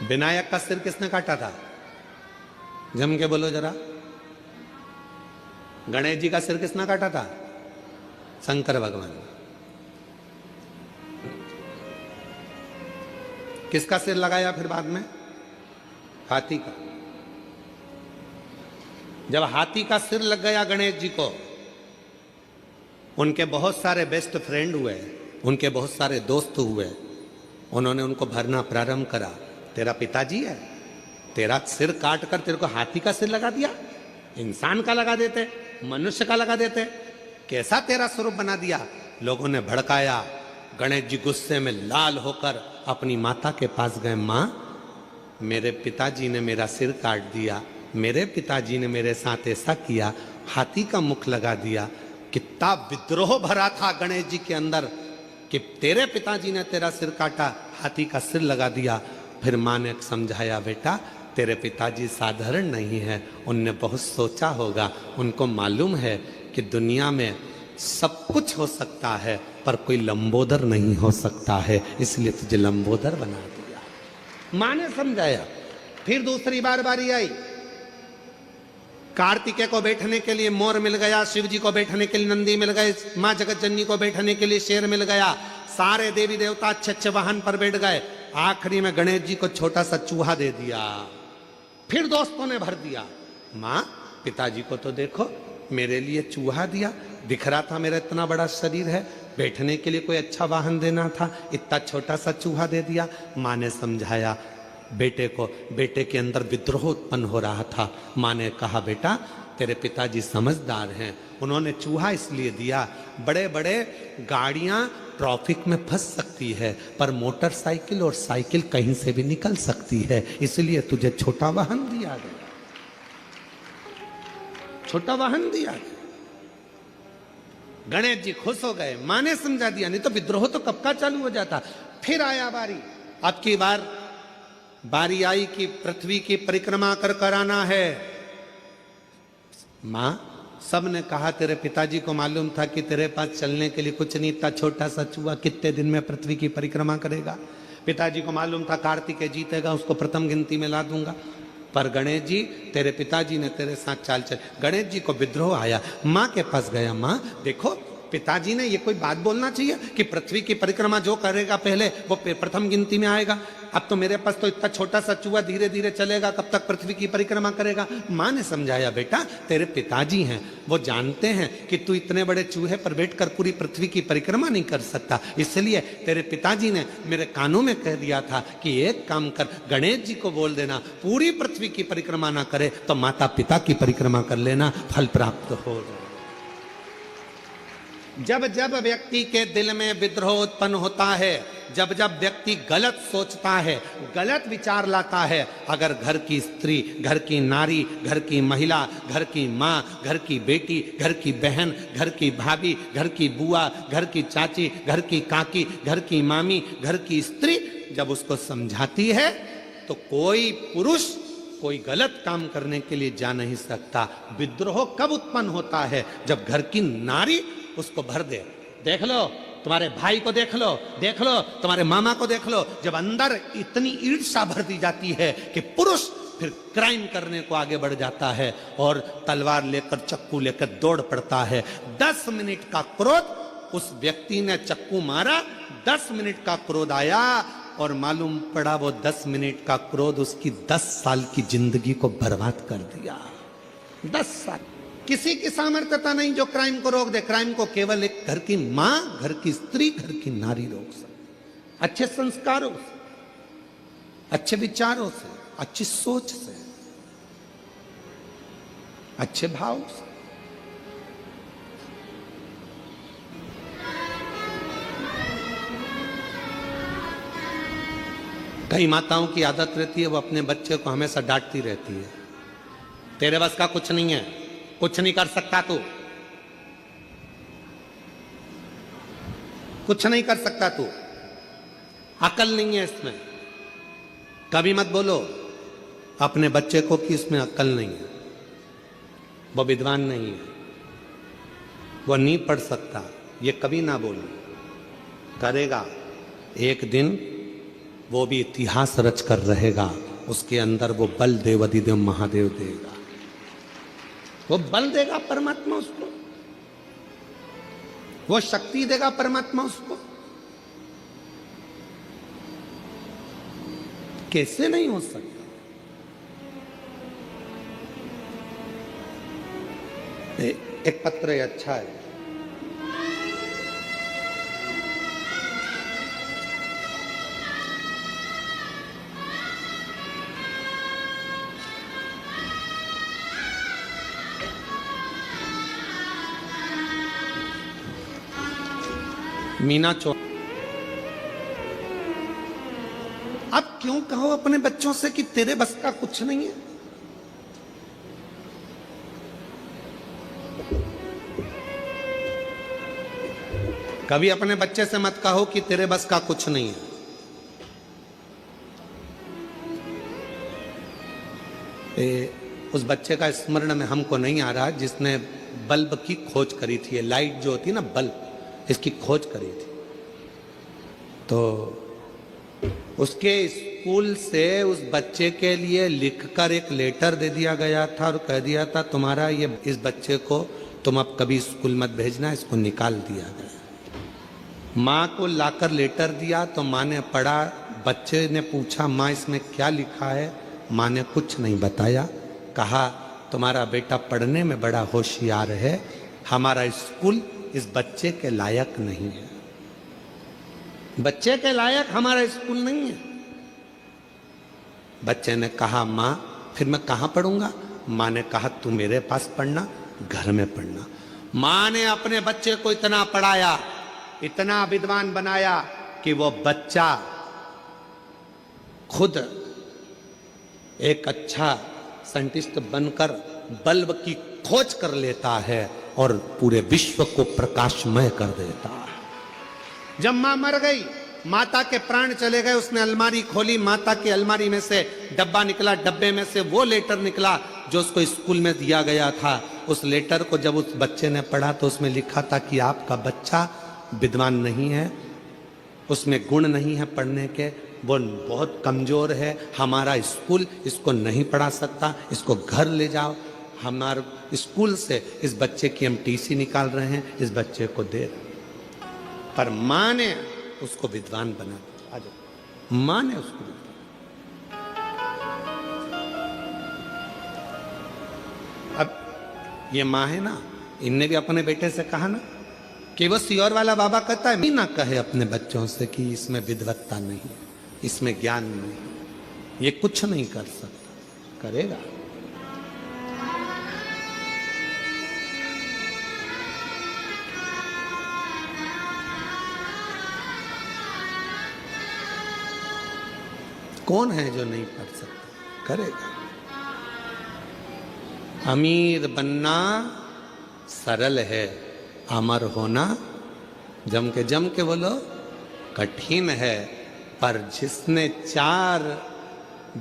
विनायक का सिर किसने काटा था? जम के बोलो जरा। गणेश जी का सिर किसने काटा था? शंकर भगवान। किसका सिर लगाया फिर बाद में? हाथी का। जब हाथी का सिर लग गया गणेश जी को, उनके बहुत सारे बेस्ट फ्रेंड हुए, उनके बहुत सारे दोस्त हुए, उन्होंने उनको भरना प्रारंभ करा। तेरा पिताजी है, तेरा सिर काट कर तेरे को हाथी का सिर लगा दिया, इंसान का लगा देते, मनुष्य का लगा देते, कैसा तेरा स्वरूप बना दिया। लोगों ने भड़काया। गणेश जी गुस्से में लाल होकर अपनी माता के पास गए। माँ, मेरे पिताजी ने मेरा सिर काट दिया, मेरे पिताजी ने मेरे साथ ऐसा किया, हाथी का मुख लगा दिया। कितना विद्रोह भरा था गणेश जी के अंदर कि तेरे पिताजी ने तेरा सिर काटा, हाथी का सिर लगा दिया। फिर माँ ने समझाया, बेटा तेरे पिताजी साधारण नहीं है, उनने बहुत सोचा होगा, उनको मालूम है कि दुनिया में सब कुछ हो सकता है पर कोई लंबोदर नहीं हो सकता है, इसलिए तुझे लंबोदर बना दिया। माँ ने समझाया। फिर दूसरी बार बारी आई। कार्तिकेय को बैठने के लिए मोर मिल गया, शिव जी को बैठने के लिए नंदी मिल गए, माँ जगत जननी को बैठने के लिए शेर मिल गया, सारे देवी देवता अच्छे अच्छे वाहन पर बैठ गए। आखिरी में गणेश जी को छोटा सा चूहा दे दिया। फिर दोस्तों ने भर दिया। माँ, पिताजी को तो देखो, मेरे लिए चूहा दिया, दिख रहा था मेरा इतना बड़ा शरीर है, बैठने के लिए कोई अच्छा वाहन देना था, इतना छोटा सा चूहा दे दिया। माँ ने समझाया बेटे को। बेटे के अंदर विद्रोह उत्पन्न हो रहा था। माँ ने कहा, बेटा तेरे पिताजी समझदार हैं, उन्होंने चूहा इसलिए दिया, बड़े बड़े गाड़ियां ट्रैफिक में फंस सकती है पर मोटरसाइकिल और साइकिल कहीं से भी निकल सकती है, इसलिए तुझे छोटा वाहन दिया गया, छोटा वाहन दिया गया। गणेश जी खुश हो गए, मां ने समझा दिया, नहीं तो विद्रोह तो कब का चालू हो जाता। फिर आया बारी। अब की बारी आई कि पृथ्वी की परिक्रमा कर कराना है। मां, सब ने कहा तेरे पिताजी को मालूम था कि तेरे पास चलने के लिए कुछ नहीं था, छोटा सा चूहा कितने दिन में पृथ्वी की परिक्रमा करेगा। पिताजी को मालूम था कार्तिकेय जीतेगा, उसको प्रथम गिनती में ला दूंगा। पर गणेश जी, तेरे पिताजी ने तेरे साथ चाल चल। गणेश जी को विद्रोह आया। माँ के पास गया। माँ देखो, पिताजी ने ये कोई बात बोलना चाहिए कि पृथ्वी की परिक्रमा जो करेगा पहले वो प्रथम गिनती में आएगा। अब तो मेरे पास तो इतना छोटा सा चूहा धीरे धीरे चलेगा, कब तक पृथ्वी की परिक्रमा करेगा। माँ ने समझाया, बेटा तेरे पिताजी हैं, वो जानते हैं कि तू इतने बड़े चूहे पर बैठकर पूरी पृथ्वी की परिक्रमा नहीं कर सकता, इसलिए तेरे पिताजी ने मेरे कानों में कह दिया था कि एक काम कर, गणेश जी को बोल देना पूरी पृथ्वी की परिक्रमा ना करे तो माता पिता की परिक्रमा कर लेना, फल प्राप्त हो जाए। जब जब व्यक्ति के दिल में विद्रोह उत्पन्न होता है, जब जब व्यक्ति गलत सोचता है, गलत विचार लाता है, अगर घर की स्त्री, घर की नारी, घर की महिला, घर की माँ, घर की बेटी, घर की बहन, घर की भाभी, घर की बुआ, घर की चाची, घर की काकी, घर की मामी, घर की स्त्री जब उसको समझाती है तो कोई पुरुष कोई गलत काम करने के लिए जा नहीं सकता। विद्रोह कब उत्पन्न होता है? जब घर की नारी उसको भर दे। देख लो तुम्हारे भाई को, देख लो तुम्हारे मामा को, देख लो, जब अंदर इतनी ईर्ष्या भर दी जाती है कि पुरुष फिर क्राइम करने को आगे बढ़ जाता है और तलवार लेकर, चक्कू लेकर दौड़ पड़ता है। 10 मिनट का क्रोध, उस व्यक्ति ने चक्कू मारा, 10 मिनट का क्रोध आया और मालूम पड़ा वो 10 मिनट का क्रोध उसकी 10 साल की जिंदगी को बर्बाद कर दिया। 10 साल। किसी की सामर्थ्यता नहीं जो क्राइम को रोक दे। क्राइम को केवल एक घर की मां, घर की स्त्री, घर की नारी रोक सकती। अच्छे संस्कारों से, अच्छे विचारों से, अच्छी सोच से, अच्छे भाव से। कई माताओं की आदत रहती है, वो अपने बच्चे को हमेशा डांटती रहती है, तेरे बस का कुछ नहीं है, कुछ नहीं कर सकता तू, कुछ नहीं कर सकता तू, अकल नहीं है इसमें। कभी मत बोलो अपने बच्चे को कि इसमें अकल नहीं है, वो विद्वान नहीं है, वो नहीं पढ़ सकता, ये कभी ना बोलो। करेगा, एक दिन वो भी इतिहास रच कर रहेगा, उसके अंदर वो बल देव अधिदेव महादेव देगा, वो बल देगा परमात्मा उसको, वो शक्ति देगा परमात्मा उसको। कैसे नहीं हो सकता? एक पत्र है, अच्छा है। मीना चौ, अब क्यों कहो अपने बच्चों से कि तेरे बस का कुछ नहीं है? कभी अपने बच्चे से मत कहो कि तेरे बस का कुछ नहीं है। उस बच्चे का स्मरण में हमको नहीं आ रहा जिसने बल्ब की खोज करी थी, ये लाइट जो होती है ना, बल्ब, इसकी खोज करी थी। तो उसके स्कूल से उस बच्चे के लिए लिखकर एक लेटर दे दिया गया था और कह दिया था तुम्हारा ये, इस बच्चे को तुम अब कभी स्कूल मत भेजना, इसको निकाल दिया गया। माँ को लाकर लेटर दिया तो माँ ने पढ़ा, बच्चे ने पूछा माँ इसमें क्या लिखा है? माँ ने कुछ नहीं बताया, कहा तुम्हारा बेटा पढ़ने में बड़ा होशियार है, हमारा स्कूल इस बच्चे के लायक नहीं है, बच्चे के लायक हमारा स्कूल नहीं है। बच्चे ने कहा माँ फिर मैं कहाँ पढ़ूंगा? माँ ने कहा तू मेरे पास पढ़ना, घर में पढ़ना। माँ ने अपने बच्चे को इतना पढ़ाया, इतना विद्वान बनाया कि वो बच्चा खुद एक अच्छा साइंटिस्ट बनकर बल्ब की खोज कर लेता है और पूरे विश्व को प्रकाशमय कर देता है। जब मां मर गई, माता के प्राण चले गए, उसने अलमारी खोली, माता की अलमारी में से डब्बा निकला, डब्बे में से वो लेटर निकला जो उसको स्कूल में दिया गया था। उस लेटर को जब उस बच्चे ने पढ़ा तो उसमें लिखा था कि आपका बच्चा विद्वान नहीं है, उसमें गुण नहीं है पढ़ने के, वो बहुत कमजोर है, हमारा स्कूल इसको नहीं पढ़ा सकता, इसको घर ले जाओ, हमारे स्कूल से इस बच्चे की हम टीसी निकाल रहे हैं, इस बच्चे को दे रहे। पर माँ ने उसको विद्वान बना दिया। आ जाओ, माँ ने उसको विद्वान। अब ये माँ है ना, इनने भी अपने बेटे से कहा ना कि वो सियोर वाला बाबा कहता है ना, कहे अपने बच्चों से कि इसमें विद्वत्ता नहीं है, इसमें ज्ञान नहीं, ये कुछ नहीं कर सकता, करेगा। कौन है जो नहीं पढ़ सकता? करेगा। अमीर बनना सरल है, अमर होना जम के बोलो कठिन है। पर जिसने 4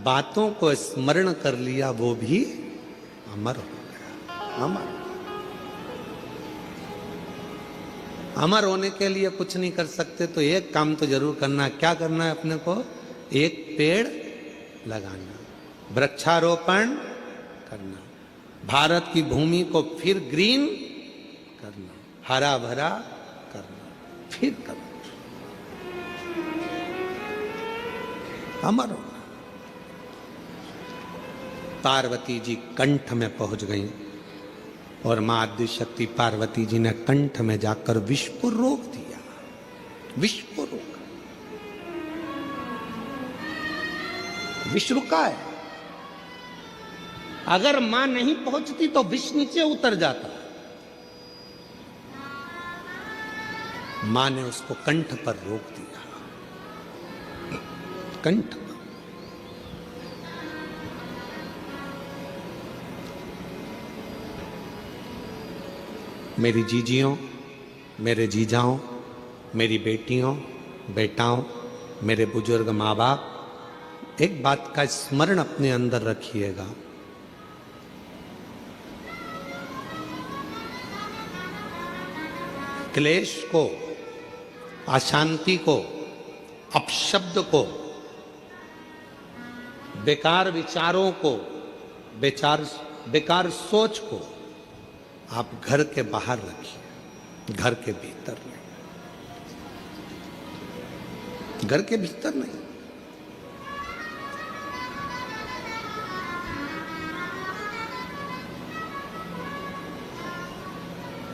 बातों को स्मरण कर लिया वो भी अमर हो गया। अमर होने के लिए कुछ नहीं कर सकते तो एक काम तो जरूर करना है। क्या करना है अपने को? एक पेड़ लगाना, वृक्षारोपण करना, भारत की भूमि को फिर ग्रीन करना, हरा भरा करना, फिर करना, अमर होना। पार्वती जी कंठ में पहुंच गई और मां आदि शक्ति पार्वती जी ने कंठ में जाकर विष को रोक दिया। विष को रोका, विष रुका है। अगर मां नहीं पहुंचती तो विष नीचे उतर जाता। मां ने उसको कंठ पर रोक दिया, कंठ पर। मेरी जीजियों, मेरे जीजाओं, मेरी बेटियों, बेटाओं, मेरे बुजुर्ग माँ बाप, एक बात का स्मरण अपने अंदर रखिएगा। क्लेश को, अशांति को, अपशब्द को बेकार विचारों को, बेकार सोच को आप घर के बाहर रखिए, घर के भीतर नहीं, घर के भीतर नहीं।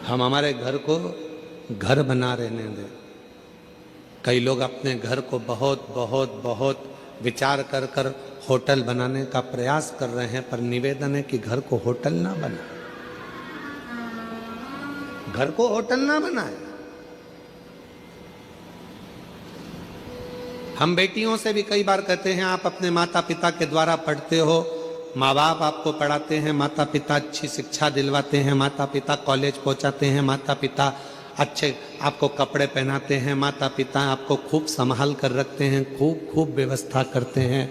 हम हमारे घर को घर बना रहने दें। कई लोग अपने घर को बहुत बहुत बहुत विचार कर कर होटल बनाने का प्रयास कर रहे हैं, पर निवेदन है कि घर को होटल ना बनाए, घर को होटल ना बनाए। हम बेटियों से भी कई बार कहते हैं आप अपने माता पिता के द्वारा पढ़ते हो, माँ बाप आपको पढ़ाते हैं, माता पिता अच्छी शिक्षा दिलवाते हैं, माता पिता कॉलेज पहुंचाते हैं, माता पिता अच्छे आपको कपड़े पहनाते हैं, माता पिता आपको खूब संभाल कर रखते हैं, खूब खूब व्यवस्था करते हैं।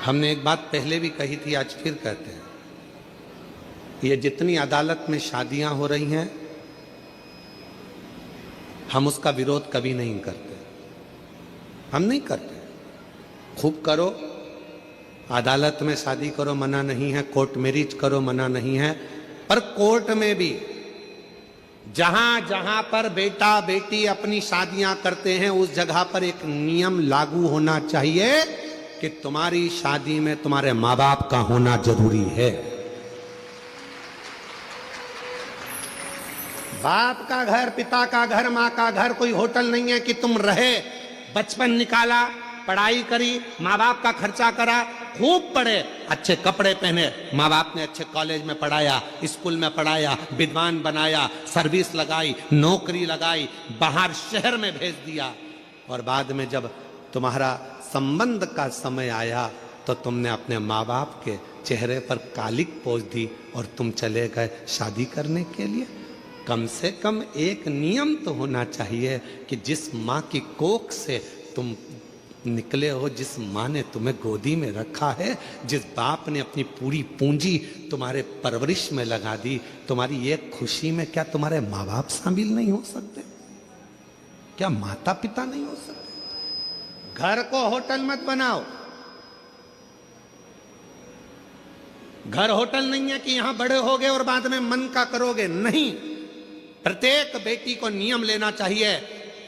हमने एक बात पहले भी कही थी, आज फिर कहते हैं, ये जितनी अदालत में शादियां हो रही हैं, हम उसका विरोध कभी नहीं करते, हम नहीं करते। खूब करो, अदालत में शादी करो, मना नहीं है, कोर्ट मैरिज करो, मना नहीं है, पर कोर्ट में भी जहां जहां पर बेटा बेटी अपनी शादियां करते हैं, उस जगह पर एक नियम लागू होना चाहिए कि तुम्हारी शादी में तुम्हारे माँ बाप का होना जरूरी है। बाप का घर, पिता का घर, माँ का घर कोई होटल नहीं है कि तुम रहे, बचपन निकाला, पढ़ाई करी, माँ बाप का खर्चा करा, खूब पढ़े, अच्छे कपड़े पहने, माँ बाप ने अच्छे कॉलेज में पढ़ाया, स्कूल में पढ़ाया, विद्वान बनाया, सर्विस लगाई, नौकरी लगाई, बाहर शहर में भेज दिया, और बाद में जब तुम्हारा संबंध का समय आया तो तुमने अपने माँ बाप के चेहरे पर कालिक पोंछ दी और तुम चले गए शादी करने के लिए। कम से कम एक नियम तो होना चाहिए कि जिस माँ की कोख से तुम निकले हो, जिस माँ ने तुम्हें गोदी में रखा है, जिस बाप ने अपनी पूरी पूंजी तुम्हारे परवरिश में लगा दी, तुम्हारी एक खुशी में क्या तुम्हारे माँ बाप शामिल नहीं हो सकते? क्या माता पिता नहीं हो सकते? घर को होटल मत बनाओ। घर होटल नहीं है कि यहां बड़े होगे और बाद में मन का करोगे, नहीं। प्रत्येक बेटी को नियम लेना चाहिए,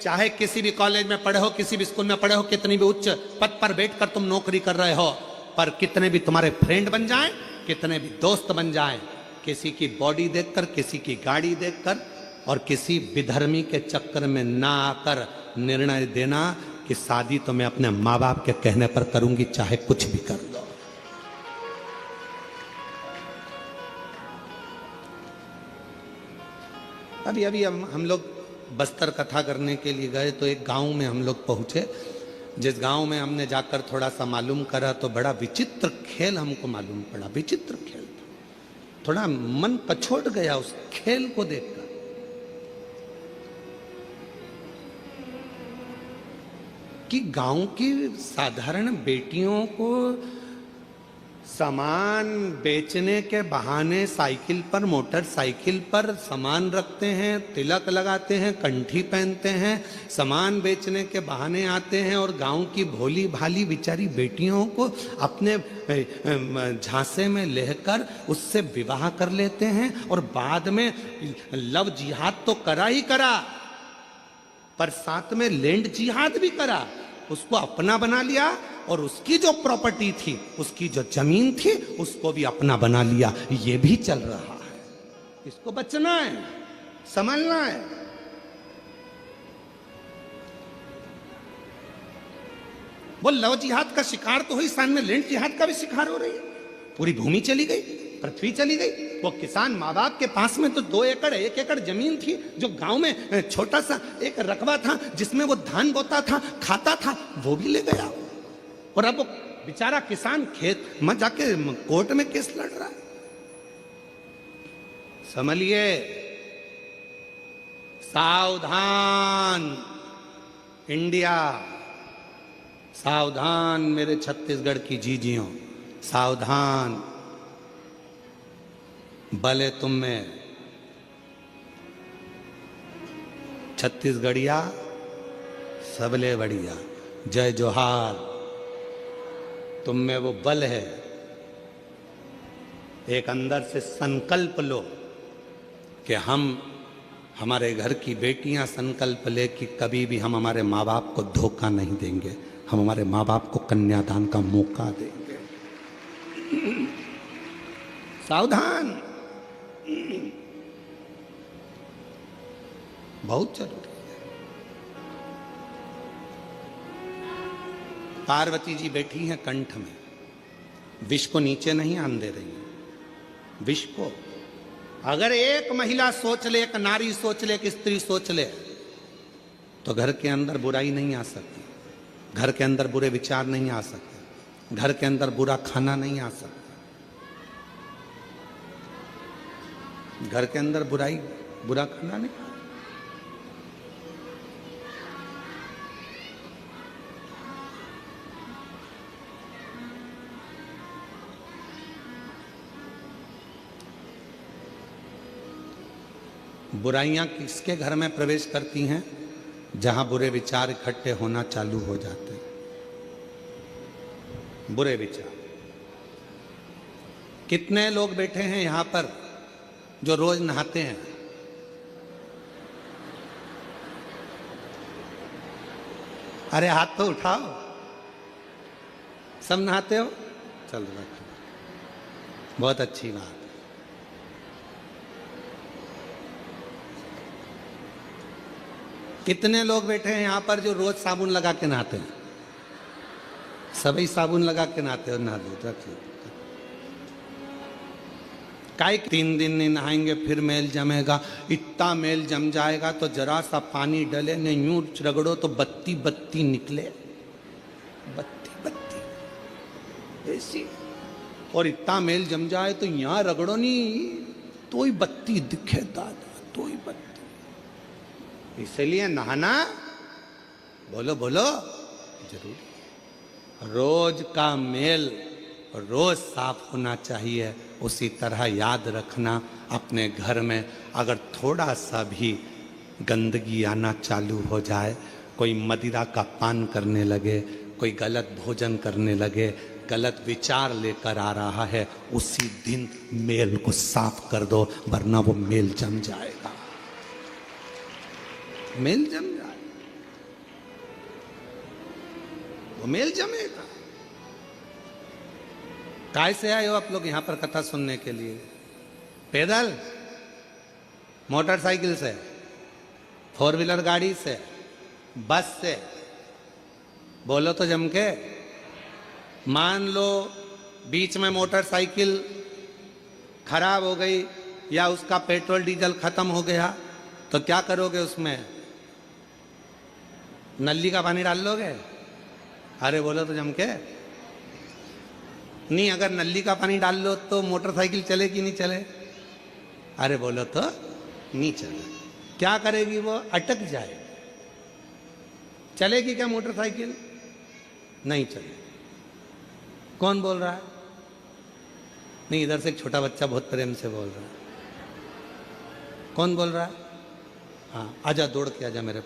चाहे किसी भी कॉलेज में पढ़े हो, किसी भी स्कूल में पढ़े हो, कितनी भी उच्च पद पर बैठकर तुम नौकरी कर रहे हो, पर कितने भी तुम्हारे फ्रेंड बन जाएं, कितने भी दोस्त बन जाएं, किसी की बॉडी देखकर, किसी की गाड़ी देखकर और किसी विधर्मी के चक्कर में ना आकर निर्णय देना कि शादी तो मैं अपने माँ बाप के कहने पर करूंगी, चाहे कुछ भी कर दो। अभी अभी हम लोग बस्तर कथा करने के लिए गए तो एक गांव में हम लोग पहुंचे, जिस गांव में हमने जाकर थोड़ा सा मालूम करा तो बड़ा विचित्र खेल हमको मालूम पड़ा। विचित्र खेल था, थोड़ा मन पछोट गया उस खेल को देखकर। कि गांव की साधारण बेटियों को सामान बेचने के बहाने साइकिल पर, मोटरसाइकिल पर सामान रखते हैं, तिलक लगाते हैं, कंठी पहनते हैं, सामान बेचने के बहाने आते हैं और गांव की भोली भाली बेचारी बेटियों को अपने झांसे में लेकर उससे विवाह कर लेते हैं, और बाद में लव जिहाद तो करा ही करा, पर साथ में लैंड जिहाद भी करा, उसको अपना बना लिया और उसकी जो प्रॉपर्टी थी, उसकी जो जमीन थी, उसको भी अपना बना लिया। ये भी चल रहा है, इसको बचना है, संभलना है। वो लव जिहाद का शिकार तो हुई, साथ में लैंड जिहाद का भी शिकार हो रही है। पूरी भूमि चली गई, पृथ्वी चली गई। वो किसान माँ बाप के पास में तो 2 एकड़ 1 एकड़ जमीन थी, जो गांव में छोटा सा एक रकबा था जिसमें वो धान बोता था, खाता था, वो भी ले गया। और अब वो बेचारा किसान खेत में जाके कोर्ट में केस लड़ रहा है। समझिए, सावधान इंडिया, सावधान मेरे छत्तीसगढ़ की जीजियों, सावधान। भले तुम में छत्तीसगढ़िया सबले बढ़िया, जय जोहार। तुम में वो बल है, एक अंदर से संकल्प लो कि हम, हमारे घर की बेटियां संकल्प ले कि कभी भी हम हमारे माँ बाप को धोखा नहीं देंगे, हम हमारे माँ बाप को कन्यादान का मौका देंगे। सावधान, बहुत जरूरी है। पार्वती जी बैठी हैं कंठ में, विष को नीचे नहीं आने दे रही हैं, विष को। अगर एक महिला सोच ले, एक नारी सोच ले, एक स्त्री सोच ले, तो घर के अंदर बुराई नहीं आ सकती, घर के अंदर बुरे विचार नहीं आ सकते, घर के अंदर बुरा खाना नहीं आ सकता, घर के अंदर बुराई, बुरा खाना नहीं। बुराइयां किसके घर में प्रवेश करती हैं? जहां बुरे विचार इकट्ठे होना चालू हो जाते हैं। बुरे विचार। कितने लोग बैठे हैं यहां पर जो रोज नहाते हैं? अरे हाथ तो उठाओ, सब नहाते हो? चल रखो, बहुत अच्छी बात। कितने लोग बैठे हैं यहां पर जो रोज साबुन लगा के नहाते हैं? सभी साबुन लगा के नहाते हो? नहा दो, रख लो। काहे 3 दिन नहीं नहाएंगे फिर मेल जमेगा? इतना मेल जम जाएगा तो जरा सा पानी डले ने यूं रगड़ो तो बत्ती बत्ती निकले, बत्ती बत्ती ऐसी। और इतना मेल जम जाए तो यहां रगड़ो नहीं तो ही बत्ती दिखे दादा, तो ही बत्ती। इसलिए नहाना, बोलो बोलो, जरूर। रोज का मेल रोज साफ होना चाहिए। उसी तरह याद रखना, अपने घर में अगर थोड़ा सा भी गंदगी आना चालू हो जाए, कोई मदिरा का पान करने लगे, कोई गलत भोजन करने लगे, गलत विचार लेकर आ रहा है, उसी दिन मेल को साफ कर दो, वरना वो मेल जम जाएगा, मेल जम जाए, वो मेल जमेगा। काय से आए हो आप लोग यहां पर कथा सुनने के लिए? पैदल, मोटरसाइकिल से, 4 व्हीलर गाड़ी से, बस से? बोलो तो जम के। मान लो बीच में मोटरसाइकिल खराब हो गई या उसका पेट्रोल डीजल खत्म हो गया, तो क्या करोगे उसमें? नली का पानी डाल लोगे? अरे बोलो तो जम के। नहीं, अगर नली का पानी डाल लो तो मोटरसाइकिल चले कि नहीं चले? अरे बोलो तो नहीं चले। क्या करेगी वो? अटक जाए। चलेगी क्या मोटरसाइकिल? नहीं चले। कौन बोल रहा है? नहीं, इधर से एक छोटा बच्चा बहुत प्रेम से बोल रहा है। कौन बोल रहा है? हाँ, आजा, दौड़ के आजा मेरे